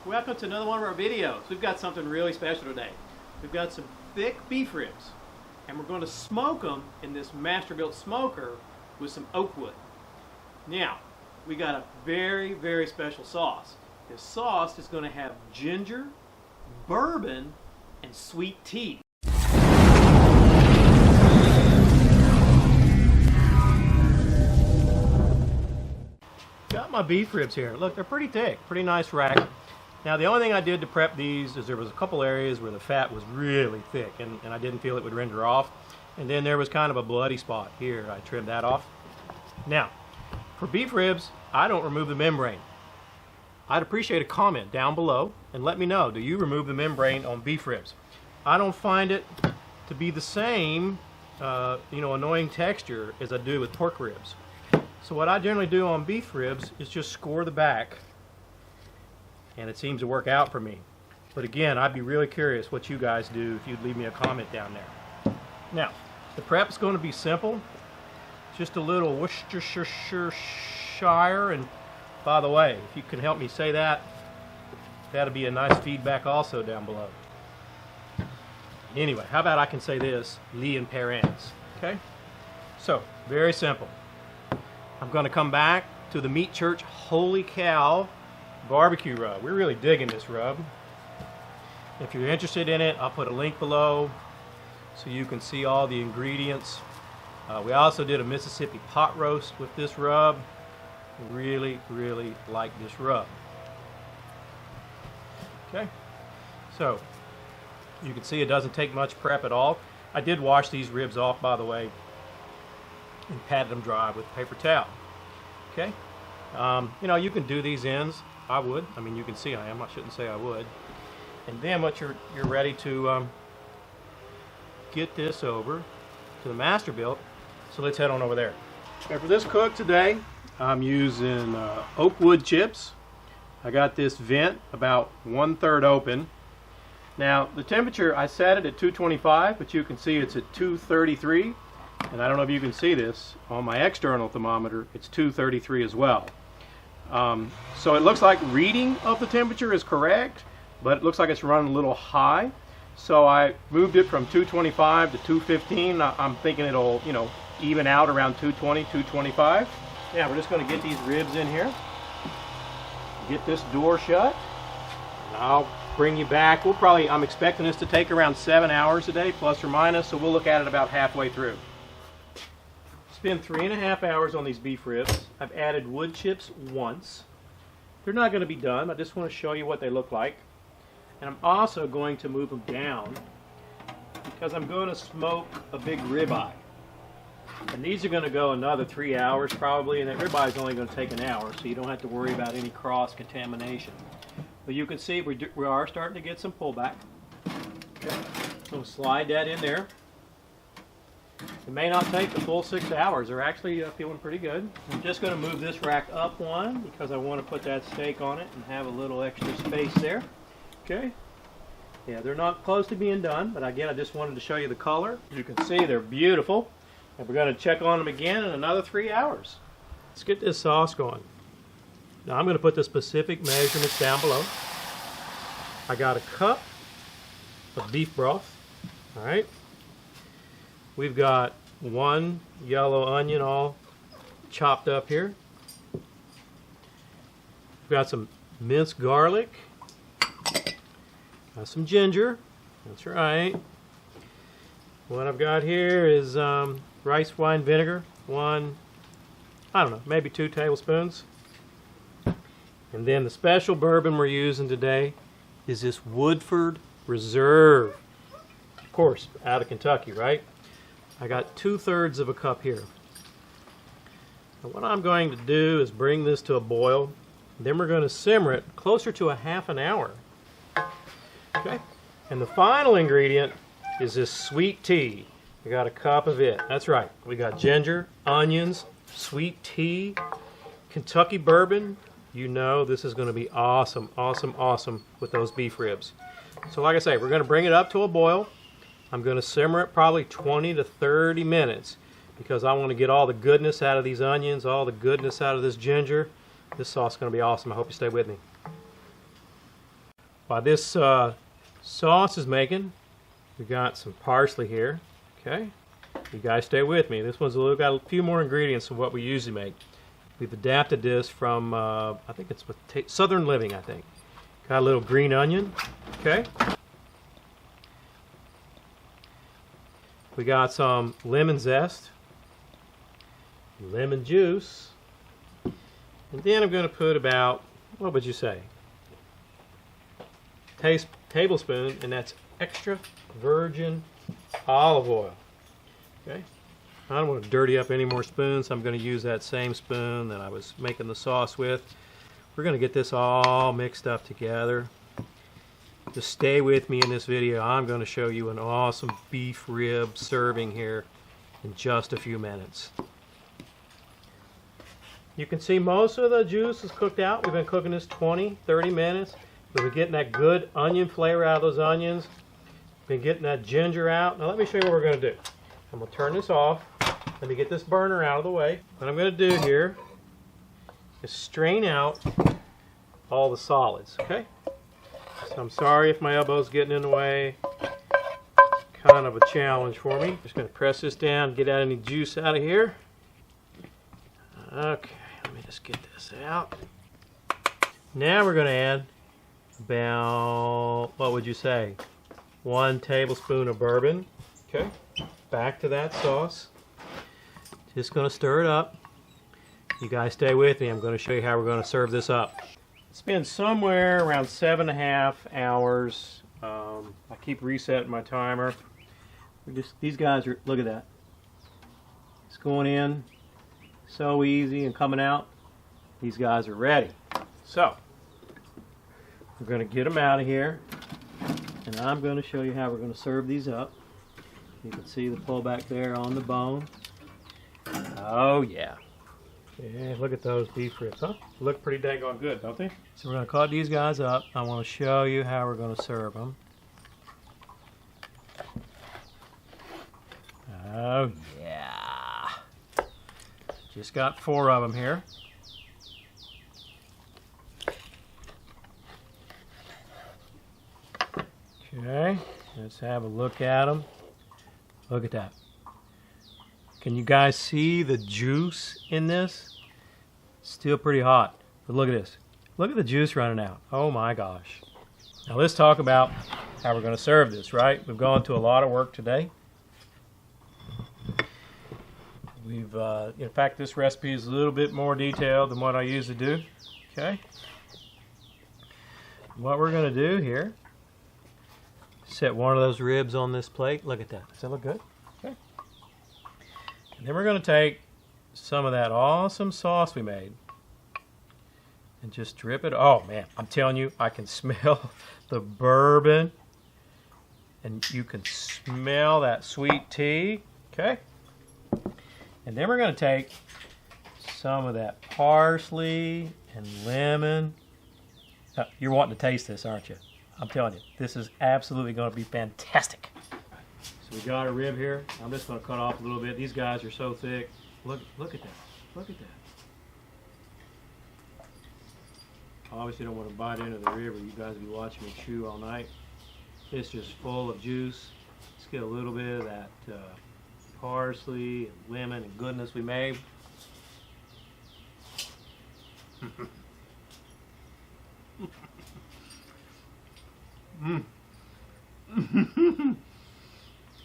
Welcome to another one of our videos. We've got something really special today. We've got some thick beef ribs, and we're going to smoke them in this Masterbuilt smoker with some oak wood. Now, we got a very, very special sauce. This sauce is going to have ginger, bourbon, and sweet tea. Got my beef ribs here. Look, they're pretty thick, pretty nice rack. Now the only thing I did to prep these is there was a couple areas where the fat was really thick and I didn't feel it would render off. And then there was kind of a bloody spot here. I trimmed that off. Now, for beef ribs, I don't remove the membrane. I'd appreciate a comment down below and let me know, do you remove the membrane on beef ribs? I don't find it to be the same, annoying texture as I do with pork ribs. So what I generally do on beef ribs is just score the back, and it seems to work out for me. But again, I'd be really curious what you guys do if you'd leave me a comment down there. Now, the prep's going to be simple. Just a little Worcestershire, and by the way, if you can help me say that, that'll be a nice feedback also down below. Anyway, how about I can say this, Lee and Perrins, okay? So, very simple. I'm going to come back to the Meat Church Holy Cow barbecue rub. We're really digging this rub. If you're interested in it, I'll put a link below so you can see all the ingredients. We also did a Mississippi pot roast with this rub. Really, really like this rub. Okay, so you can see it doesn't take much prep at all. I did wash these ribs off, by the way, and patted them dry with paper towel. Okay, you can do these ends. I would. I mean, you can see I am. I shouldn't say I would. And then what you're ready to get this over to the Masterbuilt. So let's head on over there. And for this cook today, I'm using oak wood chips. I got this vent about 1/3 open. Now the temperature, I set it at 225, but you can see it's at 233. And I don't know if you can see this, on my external thermometer, it's 233 as well. So it looks like reading of the temperature is correct, but it looks like it's running a little high. So I moved it from 225 to 215. I'm thinking it'll, even out around 220, 225. Yeah, we're just going to get these ribs in here. Get this door shut. And I'll bring you back. I'm expecting this to take around 7 hours a day, plus or minus, so we'll look at it about halfway through. Spend 3.5 hours on these beef ribs. I've added wood chips once. They're not going to be done. I just want to show you what they look like. And I'm also going to move them down because I'm going to smoke a big ribeye. And these are going to go another 3 hours probably, and that ribeye is only going to take an hour, so you don't have to worry about any cross-contamination. But you can see we are starting to get some pullback. Okay. So slide that in there. It may not take the full 6 hours. They're actually feeling pretty good. I'm just going to move this rack up one because I want to put that steak on it and have a little extra space there. Okay. Yeah, they're not close to being done, but again, I just wanted to show you the color. You can see they're beautiful. And we're going to check on them again in another 3 hours. Let's get this sauce going. Now I'm going to put the specific measurements down below. I got a cup of beef broth. All right. We've got 1 yellow onion all chopped up here. We've got some minced garlic. Got some ginger. That's right. What I've got here is rice wine vinegar. Maybe 2 tablespoons. And then the special bourbon we're using today is this Woodford Reserve. Of course, out of Kentucky, right? I got 2/3 of a cup here. Now what I'm going to do is bring this to a boil. Then we're going to simmer it closer to a half an hour. Okay? And the final ingredient is this sweet tea. We got a cup of it. That's right. We got ginger, onions, sweet tea, Kentucky Bourbon. This is going to be awesome, awesome, awesome with those beef ribs. So like I say, we're going to bring it up to a boil. I'm going to simmer it probably 20 to 30 minutes because I want to get all the goodness out of these onions, all the goodness out of this ginger. This sauce is going to be awesome. I hope you stay with me. While this sauce is making, we got some parsley here. Okay, you guys stay with me. This one's got a few more ingredients than what we usually make. We've adapted this from I think it's with Southern Living. I think got a little green onion. Okay, we got some lemon zest, lemon juice, and then I'm going to put about, what would you say, tablespoon, and that's extra virgin olive oil. Okay, I don't want to dirty up any more spoons. I'm going to use that same spoon that I was making the sauce with. We're going to get this all mixed up together. Just stay with me in this video. I'm going to show you an awesome beef rib serving here in just a few minutes. You can see most of the juice is cooked out. We've been cooking this 20-30 minutes. We've been getting that good onion flavor out of those onions. Been getting that ginger out. Now let me show you what we're going to do. I'm going to turn this off. Let me get this burner out of the way. What I'm going to do here is strain out all the solids, okay? So I'm sorry if my elbow's getting in the way. Kind of a challenge for me. Just going to press this down, get out any juice out of here. Okay, let me just get this out. Now we're going to add about, what would you say, 1 tablespoon of bourbon. Okay, back to that sauce. Just going to stir it up. You guys stay with me. I'm going to show you how we're going to serve this up. It's been somewhere around 7.5 hours. I keep resetting my timer. These guys are, look at that. It's going in so easy and coming out. These guys are ready. So, we're going to get them out of here. And I'm going to show you how we're going to serve these up. You can see the pullback there on the bone. Oh yeah. Yeah, look at those beef ribs, huh? Look pretty daggone good, don't they? So we're going to cut these guys up. I want to show you how we're going to serve them. Oh yeah. Just got 4 of them here. Okay, let's have a look at them. Look at that. Can you guys see the juice in this? Still pretty hot. But look at this. Look at the juice running out. Oh my gosh. Now let's talk about how we're going to serve this, right? We've gone to a lot of work today. In fact, this recipe is a little bit more detailed than what I usually do. Okay. What we're going to do here, set one of those ribs on this plate. Look at that. Does that look good? Okay. And then we're going to take some of that awesome sauce we made and just drip it. Oh man, I'm telling you, I can smell the bourbon and you can smell that sweet tea. Okay. And then we're going to take some of that parsley and lemon. You're wanting to taste this, aren't you? I'm telling you, this is absolutely going to be fantastic. So we got a rib here. I'm just going to cut off a little bit. These guys are so thick. Look at that. Look at that. Obviously don't want to bite into the rib or you guys will be watching me chew all night. It's just full of juice. Let's get a little bit of that parsley and lemon and goodness we made.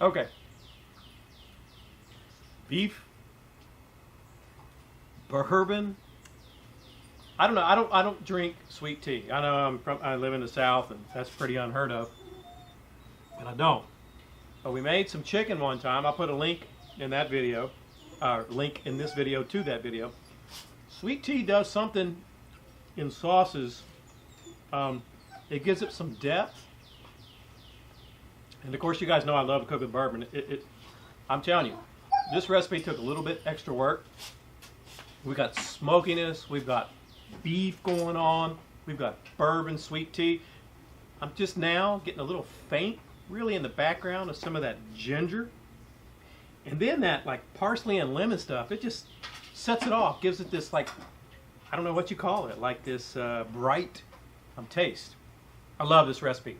Okay. Beef, bourbon. I don't know. I don't drink sweet tea. I know I live in the South and that's pretty unheard of. But I don't. But we made some chicken one time. I'll put a link in that video, link in this video to that video. Sweet tea does something in sauces. It gives it some depth. And of course, you guys know I love to cook with bourbon. I'm telling you, this recipe took a little bit extra work. We got smokiness. We've got beef going on. We've got bourbon, sweet tea. I'm just now getting a little faint, really, in the background of some of that ginger. And then that like parsley and lemon stuff, it just sets it off, gives it this like, I don't know what you call it, like this bright taste. I love this recipe.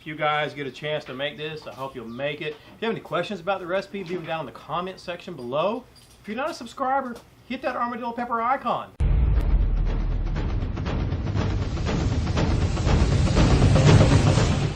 If you guys get a chance to make this, I hope you'll make it. If you have any questions about the recipe, leave them down in the comment section below. If you're not a subscriber, hit that armadillo pepper icon.